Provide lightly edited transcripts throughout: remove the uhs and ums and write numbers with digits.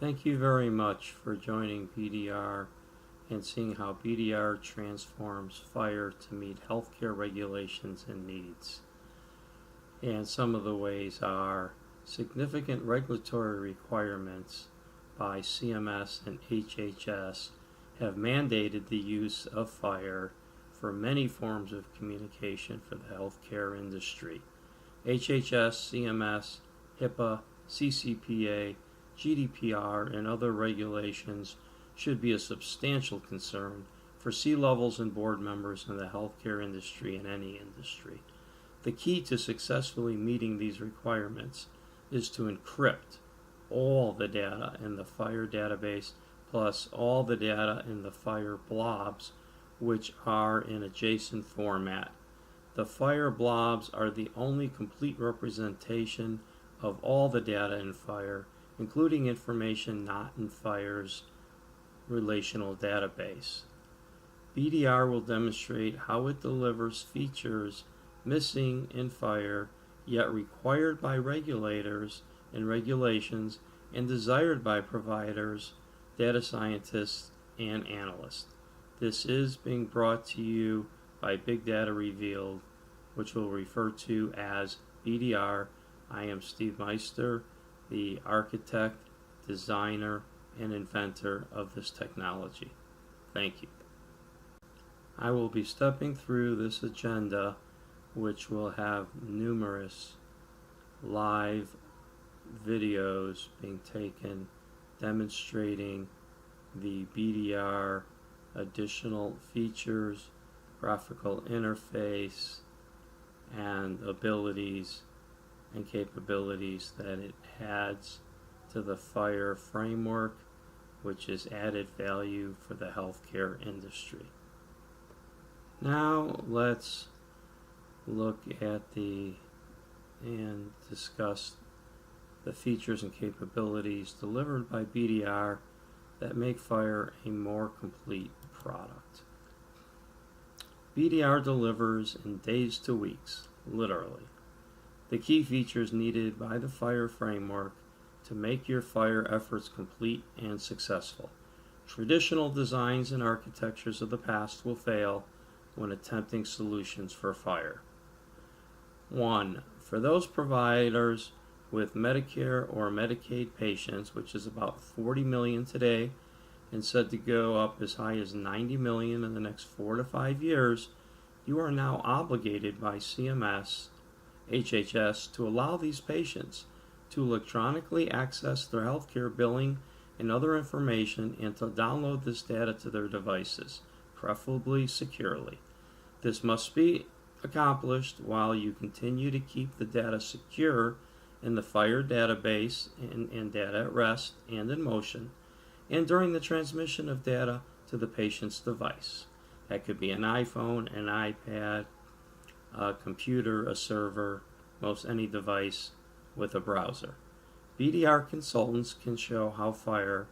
Thank you very much for joining BDR and seeing how BDR transforms FHIR to meet healthcare regulations and needs. And some of the ways are significant regulatory requirements by CMS and HHS have mandated the use of FHIR for many forms of communication for the healthcare industry. HHS, CMS, HIPAA, CCPA, GDPR, and other regulations should be a substantial concern for C-levels and board members in the healthcare industry and any industry. The key to successfully meeting these requirements is to encrypt all the data in the FHIR database plus all the data in the FHIR blobs, which are in a JSON format. The FHIR blobs are the only complete representation of all the data in FHIR, including information not in FHIR's relational database. BDR will demonstrate how it delivers features missing in FHIR, yet required by regulators and regulations and desired by providers, data scientists, and analysts. This is being brought to you by BigDataRevealed, which we'll refer to as BDR. I am Steve Meister, the architect, designer, and inventor of this technology. Thank you. I will be stepping through this agenda, which will have numerous live videos being taken demonstrating the BDR additional features, graphical interface, and abilities and capabilities that it adds to the FHIR framework, which is added value for the healthcare industry. Now let's look at and discuss the features and capabilities delivered by BDR that make FHIR a more complete product. BDR delivers in days to weeks, literally, the key features needed by the FHIR framework to make your FHIR efforts complete and successful. Traditional designs and architectures of the past will fail when attempting solutions for FHIR. 1. For those providers with Medicare or Medicaid patients, which is about 40 million today and said to go up as high as 90 million in the next 4 to 5 years, you are now obligated by CMS, HHS to allow these patients to electronically access their healthcare billing and other information and to download this data to their devices, preferably securely. This must be accomplished while you continue to keep the data secure in the FHIR database and data at rest and in motion, and during the transmission of data to the patient's device. That could be an iPhone, an iPad, a computer, a server, most any device with a browser. BDR consultants can show how FHIR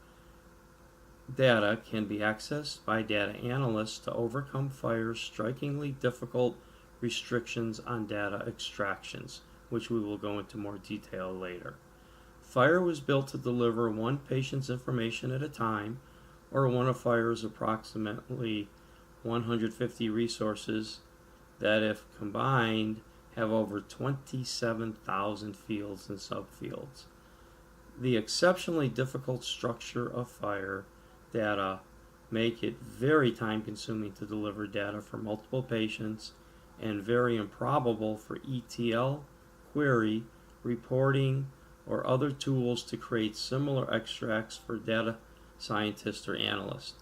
data can be accessed by data analysts to overcome FHIR's strikingly difficult restrictions on data extractions, which we will go into more detail later. FHIR was built to deliver one patient's information at a time, or one of FHIR's approximately 150 resources that, if combined, have over 27,000 fields and subfields. The exceptionally difficult structure of FHIR data make it very time-consuming to deliver data for multiple patients and very improbable for ETL, query, reporting, or other tools to create similar extracts for data scientists or analysts.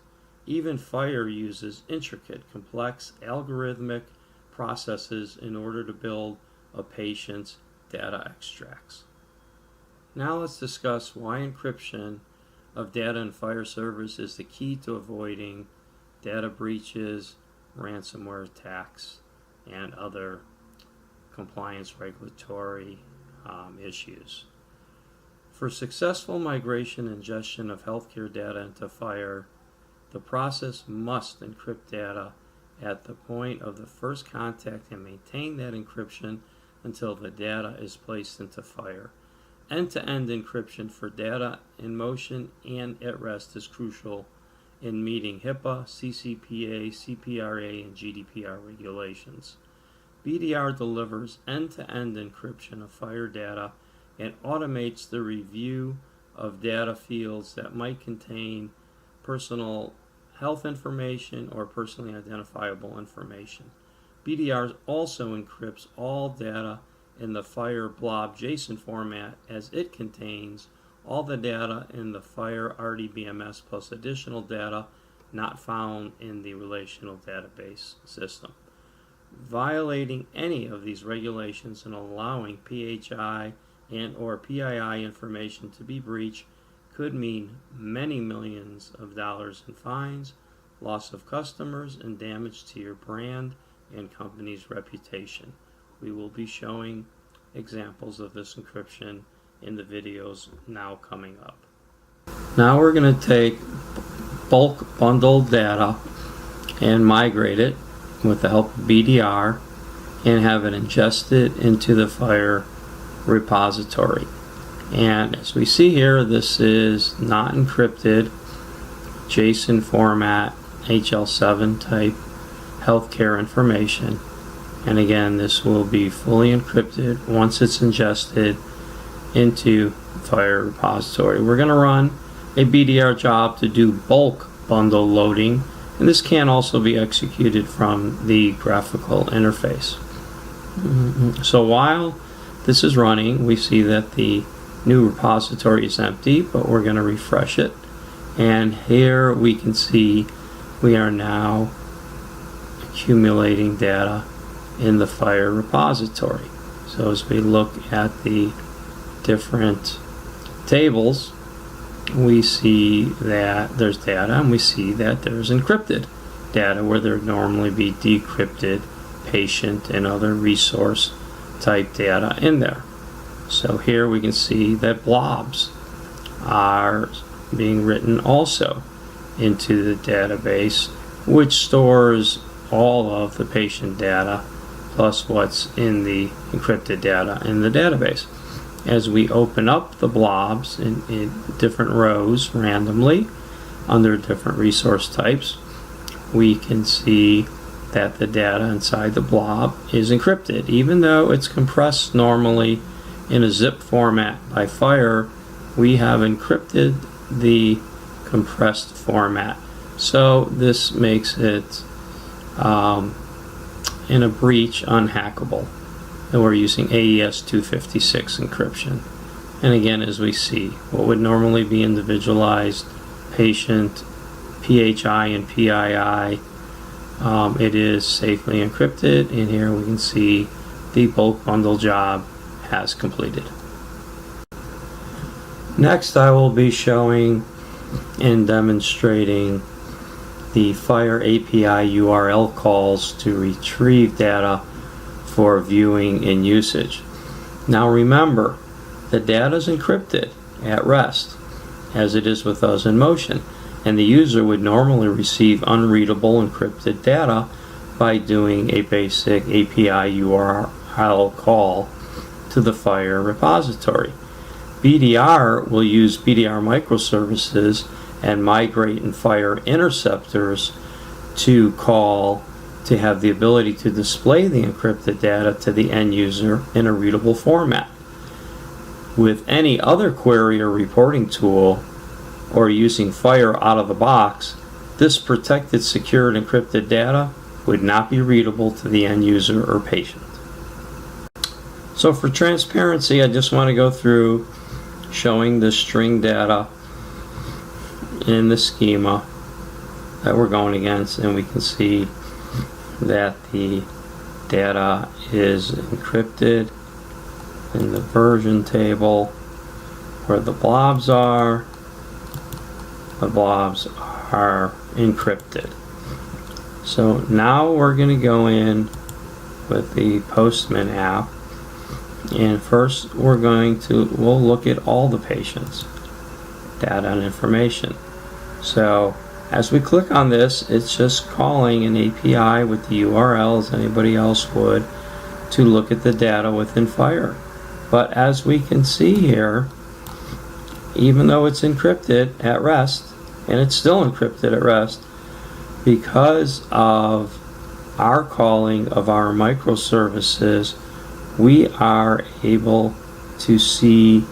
Even FHIR uses intricate, complex, algorithmic processes in order to build a patient's data extracts. Now let's discuss why encryption of data in FHIR servers is the key to avoiding data breaches, ransomware attacks, and other compliance regulatory issues. For successful migration and ingestion of healthcare data into FHIR, the process must encrypt data at the point of the first contact and maintain that encryption until the data is placed into FHIR. End-to-end encryption for data in motion and at rest is crucial in meeting HIPAA, CCPA, CPRA, and GDPR regulations. BDR delivers end-to-end encryption of FHIR data and automates the review of data fields that might contain personal health information or personally identifiable information. BDR also encrypts all data in the FHIR blob JSON format, as it contains all the data in the FHIR RDBMS plus additional data not found in the relational database system. Violating any of these regulations and allowing PHI and or PII information to be breached could mean many millions of dollars in fines, loss of customers, and damage to your brand and company's reputation. We will be showing examples of this encryption in the videos now coming up. Now we're going to take bulk bundled data and migrate it with the help of BDR and have it ingested into the FHIR repository. And as we see here, this is not encrypted JSON format HL7 type healthcare information. And again, this will be fully encrypted once it's ingested into FHIR repository. We're going to run a BDR job to do bulk bundle loading, and this can also be executed from the graphical interface. So while this is running, we see that the new repository is empty, but we're going to refresh it, and here we can see we are now accumulating data in the FHIR repository. So as we look at the different tables, we see that there's data, and we see that there's encrypted data where there would normally be decrypted patient and other resource type data in there. So here we can see that blobs are being written also into the database, which stores all of the patient data plus what's in the encrypted data in the database. As we open up the blobs in different rows randomly under different resource types, we can see that the data inside the blob is encrypted. Even though it's compressed normally in a zip format by FHIR, we have encrypted the compressed format. So this makes it in a breach unhackable, and we're using AES 256 encryption. And again, as we see, what would normally be individualized patient PHI and PII, it is safely encrypted, and here we can see the bulk bundle job has completed. Next, I will be showing and demonstrating the FHIR API URL calls to retrieve data for viewing and usage. Now remember, the data is encrypted at rest, as it is with us in motion, and the user would normally receive unreadable encrypted data by doing a basic API URL call to the FHIR repository. BDR will use BDR microservices and migrate and FHIR interceptors to call to have the ability to display the encrypted data to the end user in a readable format. With any other query or reporting tool, or using FHIR out of the box, this protected, secured, encrypted data would not be readable to the end user or patient. So for transparency, I just want to go through showing the string data in the schema that we're going against, and we can see that the data is encrypted in the version table where the blobs are. The blobs are encrypted. So now we're going to go in with the Postman app, and first we'll look at all the patients' data and information. So as we click on this, it's just calling an API with the URL as anybody else would to look at the data within FHIR. But as we can see here, even though it's encrypted at rest, and it's still encrypted at rest, because of our calling of our microservices, we are able to see,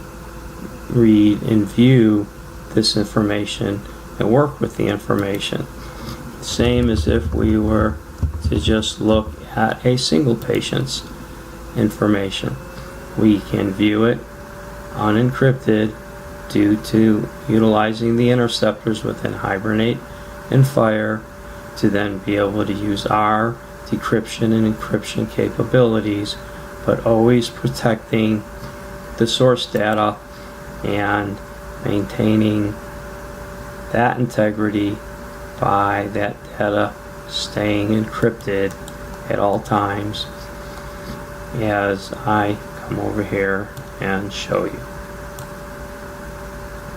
read, and view this information and work with the information. Same as if we were to just look at a single patient's information. We can view it unencrypted due to utilizing the interceptors within Hibernate and FHIR to then be able to use our decryption and encryption capabilities, but always protecting the source data and maintaining that integrity by that data staying encrypted at all times, as I come over here and show you.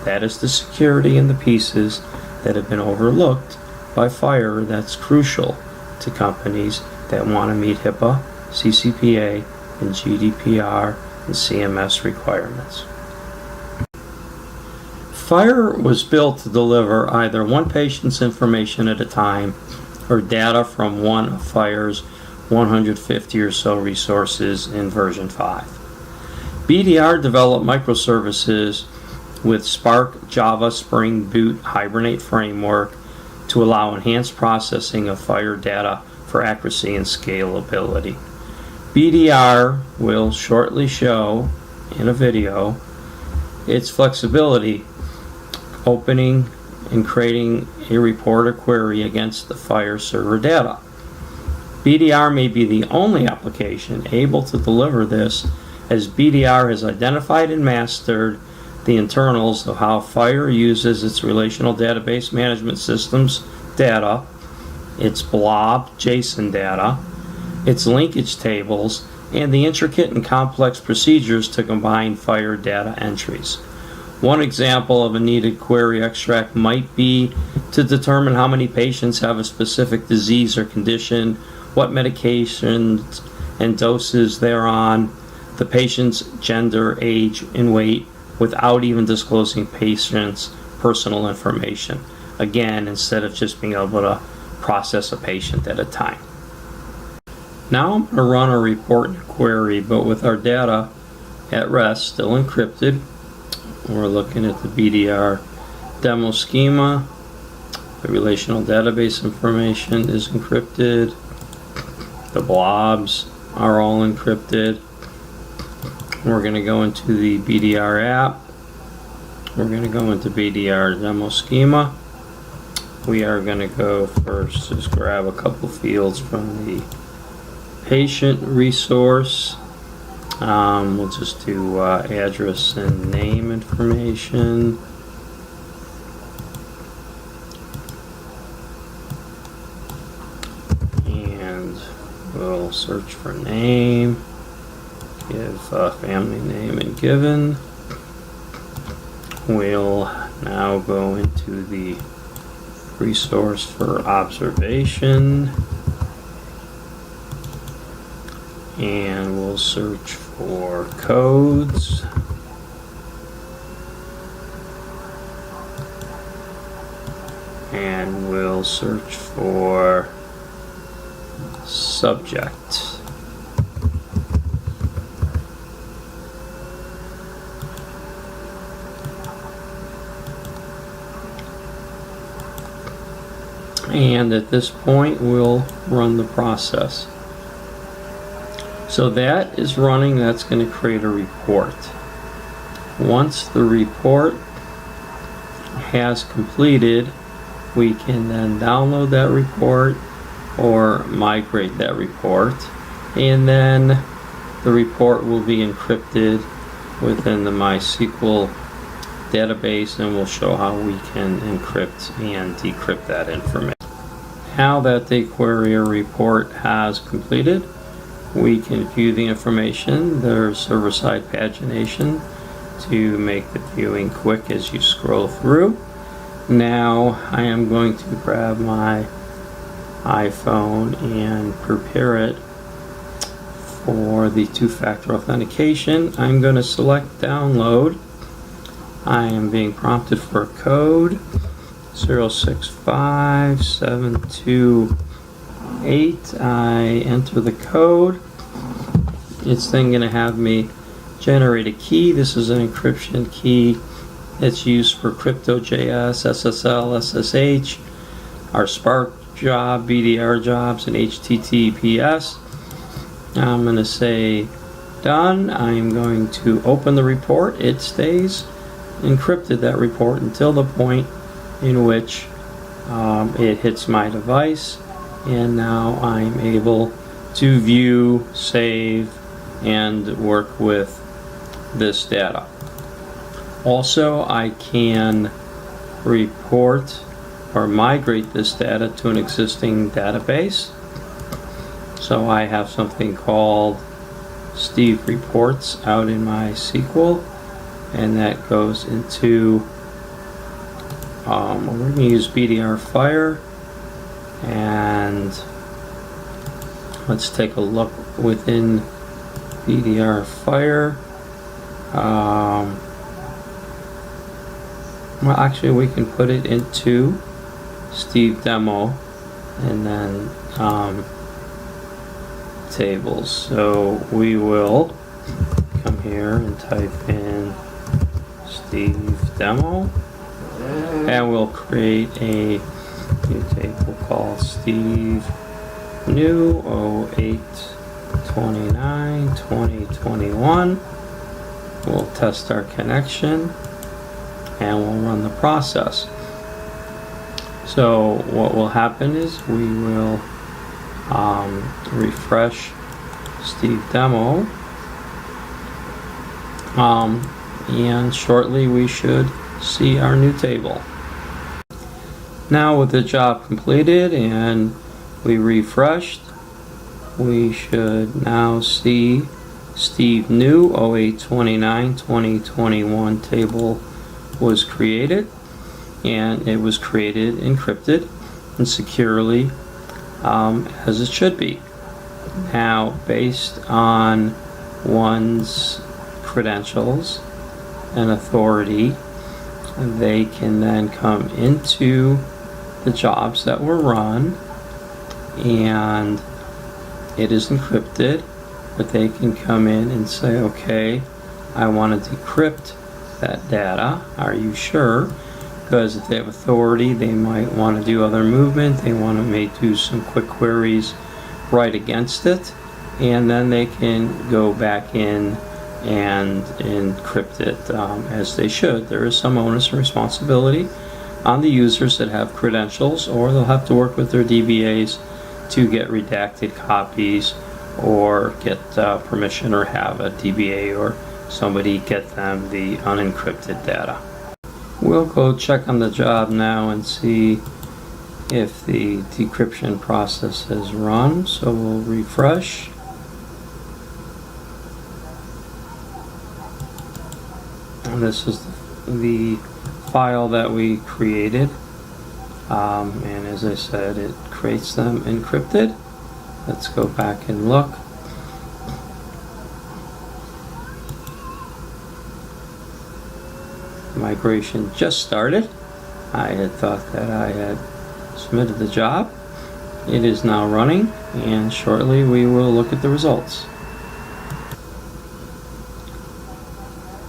That is the security and the pieces that have been overlooked by FHIR that's crucial to companies that want to meet HIPAA, CCPA, and GDPR and CMS requirements. FHIR was built to deliver either one patient's information at a time or data from one of FHIR's 150 or so resources in version 5. BDR developed microservices with Spark, Java, Spring Boot, Hibernate framework to allow enhanced processing of FHIR data for accuracy and scalability. BDR will shortly show in a video its flexibility, opening and creating a report or query against the FHIR server data. BDR may be the only application able to deliver this, as BDR has identified and mastered the internals of how FHIR uses its relational database management systems data, its blob JSON data, its linkage tables, and the intricate and complex procedures to combine FHIR data entries. One example of a needed query extract might be to determine how many patients have a specific disease or condition, what medications and doses they're on, the patient's gender, age, and weight, without even disclosing patients' personal information. Again, instead of just being able to process a patient at a time. Now I'm going to run a report and query, but with our data at rest, still encrypted. We're looking at the BDR demo schema. The relational database information is encrypted. The blobs are all encrypted. We're going to go into the BDR app. We're going to go into BDR demo schema. We are going to go first, just grab a couple fields from the patient resource. We'll just do address and name information. And we'll search for name. Give family name and given. We'll now go into the resource for observation, and we'll search for codes. And we'll search for subject. And at this point, we'll run the process. So that is running. That's going to create a report. Once the report has completed, we can then download that report or migrate that report, and then the report will be encrypted within the MySQL database, and we'll show how we can encrypt and decrypt that information. Now that the query or report has completed, we can view the information. There's server-side pagination to make the viewing quick as you scroll through. Now I am going to grab my iPhone and prepare it For the two-factor authentication, I'm going to select download. I am being prompted for a code 065728. I enter the code. It's then going to have me generate a key. This is an encryption key that's used for crypto.js, SSL, SSH, our Spark job, BDR jobs, and HTTPS. I'm going to say done. I'm going to open the report. It stays encrypted, that report, until the point in which it hits my device, and now I'm able to view, save, and work with this data. Also, I can report or migrate this data to an existing database. So I have something called Steve Reports out in my SQL, and that goes into, we're going to use BDR-FHIR, and let's take a look within BDR-FHIR. Well, actually, we can put it into Steve Demo, and then tables. So we will come here and type in Steve Demo, and we'll create a new table called Steve New 0829 2021. We'll test our connection, and we'll run the process. So what will happen is we will refresh Steve Demo, and shortly we should see our new table. Now, with the job completed and we refreshed, we should now see Steve New 0829 2021 table was created, and it was created encrypted and securely, as it should be. Now, based on one's credentials and authority, they can then come into the jobs that were run, and it is encrypted, but they can come in and say, okay, I want to decrypt that data. Are you sure? Because if they have authority, they might want to do other movement. They want to maybe do some quick queries right against it, and then they can go back in and encrypt it as they should. There is some onus and responsibility on the users that have credentials, or they'll have to work with their DBAs to get redacted copies, or get permission, or have a DBA or somebody get them the unencrypted data. We'll go check on the job now and see if the decryption process has run. So we'll refresh. And this is the file that we created. And as I said, it creates them encrypted. Let's go back and look. Migration just started. I had thought that I had submitted the job. It is now running, and shortly we will look at the results.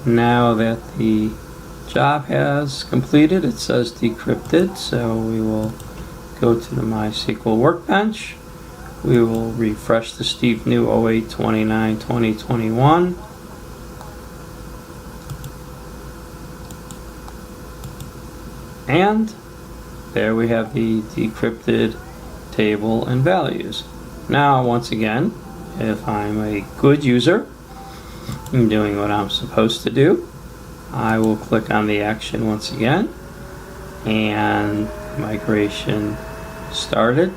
Now that the job has completed, it says decrypted, so we will go to the MySQL Workbench. We will refresh the Steve New 0829 2021. And there we have the decrypted table and values. Now, once again, if I'm a good user, I'm doing what I'm supposed to do, I will click on the action once again, and migration started,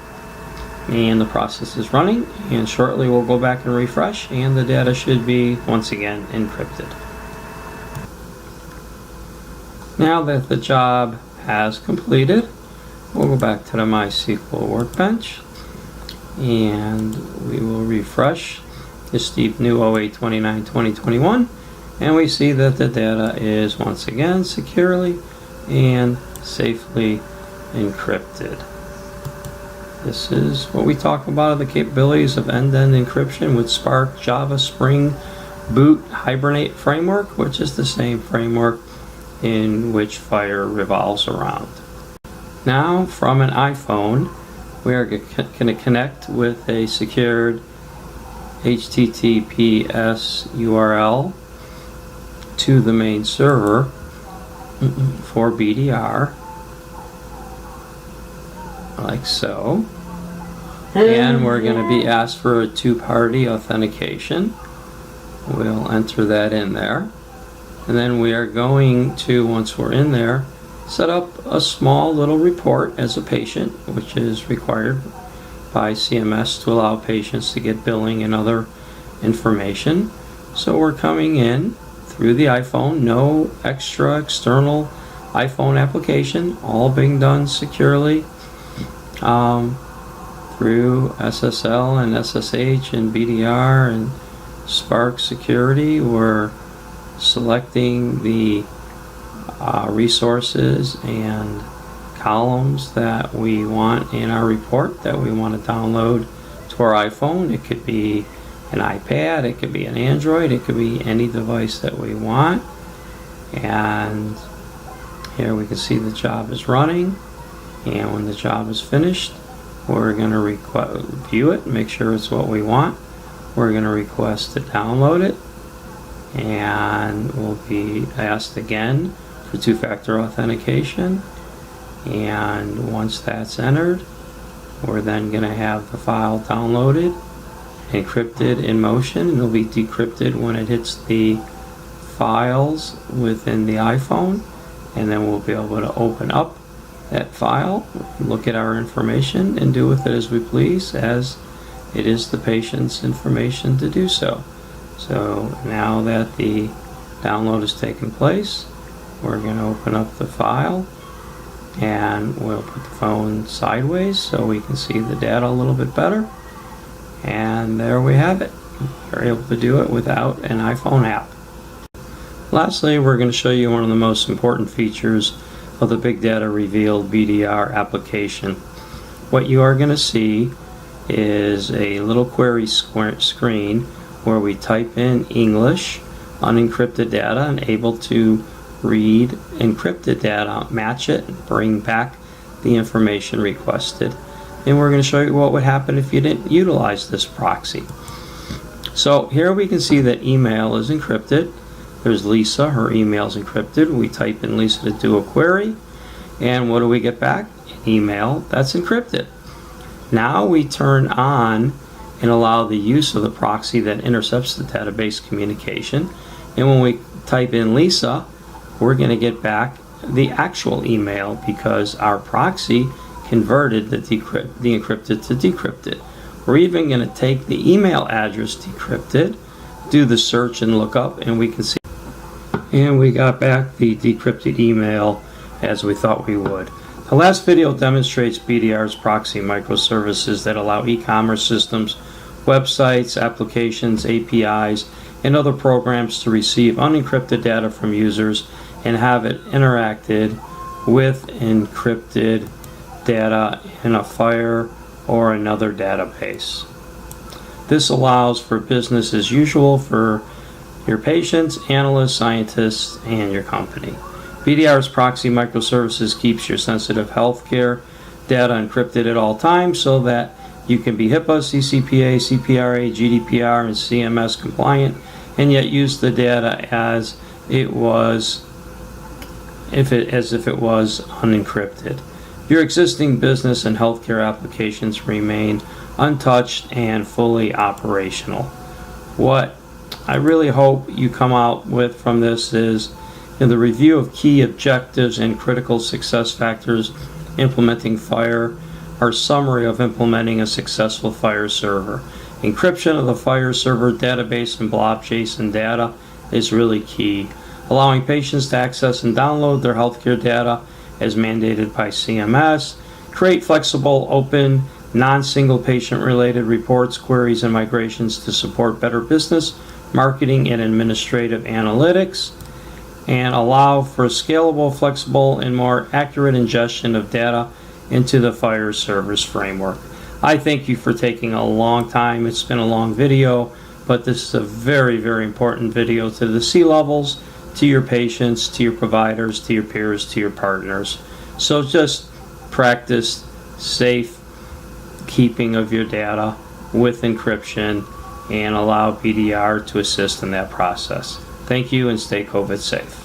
and the process is running, and shortly we'll go back and refresh, and the data should be once again encrypted. Now that the job has completed, we'll go back to the MySQL Workbench, and we will refresh, is Steve New 08/29/2021, and we see that the data is once again securely and safely encrypted. This is what we talk about, the capabilities of end-to-end encryption with Spark, Java, Spring, Boot, Hibernate framework, which is the same framework in which FHIR revolves around. Now, from an iPhone, we are going to connect with a secured HTTPS URL to the main server for BDR, like so. And we're going to be asked for a two-party authentication. We'll enter that in there. And then we are going to, once we're in there, set up a small little report as a patient, which is required by CMS to allow patients to get billing and other information. So we're coming in through the iPhone, no extra external iPhone application, all being done securely through SSL and SSH and BDR and Spark security. We're selecting the resources and columns that we want in our report that we want to download to our iPhone. It could be an iPad, it could be an Android, it could be any device that we want. And here we can see the job is running, and when the job is finished, we're going to view it, make sure it's what we want. We're going to request to download it, and we'll be asked again for two-factor authentication. And once that's entered, we're then going to have the file downloaded, encrypted in motion, and it'll be decrypted when it hits the files within the iPhone, and then we'll be able to open up that file, look at our information, and do with it as we please, as it is the patient's information to do so. So now that the download has taken place, we're going to open up the file, and we'll put the phone sideways so we can see the data a little bit better. And there we have it. You're able to do it without an iPhone app. Lastly, we're going to show you one of the most important features of the BigDataRevealed BDR application. What you are going to see is a little query screen where we type in English, unencrypted data, and able to read encrypted data, match it, and bring back the information requested. And we're going to show you what would happen if you didn't utilize this proxy. So here we can see that email is encrypted. There's Lisa, her email is encrypted. We type in Lisa to do a query, and what do we get back? An email that's encrypted. Now we turn on and allow the use of the proxy that intercepts the database communication, and when we type in Lisa, we're going to get back the actual email because our proxy converted the encrypted to decrypted. We're even going to take the email address decrypted, do the search and look up, and we can see, and we got back the decrypted email as we thought we would. The last video demonstrates BDR's proxy microservices that allow e-commerce systems, websites, applications, APIs, and other programs to receive unencrypted data from users and have it interacted with encrypted data in a FHIR or another database. This allows for business as usual for your patients, analysts, scientists, and your company. BDR's proxy microservices keeps your sensitive healthcare data encrypted at all times so that you can be HIPAA, CCPA, CPRA, GDPR, and CMS compliant, and yet use the data as if it was unencrypted. Your existing business and healthcare applications remain untouched and fully operational. What I really hope you come out with from this is the review of key objectives and critical success factors implementing FHIR, our summary of implementing a successful FHIR server. Encryption of the FHIR server database and blob.json data is really key. Allowing patients to access and download their healthcare data as mandated by CMS. Create flexible, open non-single patient related reports, queries, and migrations to support better business, marketing, and administrative analytics, and allow for scalable, flexible, and more accurate ingestion of data into the FHIR service framework. I thank you for taking a long time. It's been a long video, but this is a very, very important video to the C-levels, to your patients, to your providers, to your peers, to your partners. So just practice safe keeping of your data with encryption and allow BDR to assist in that process. Thank you and stay COVID safe.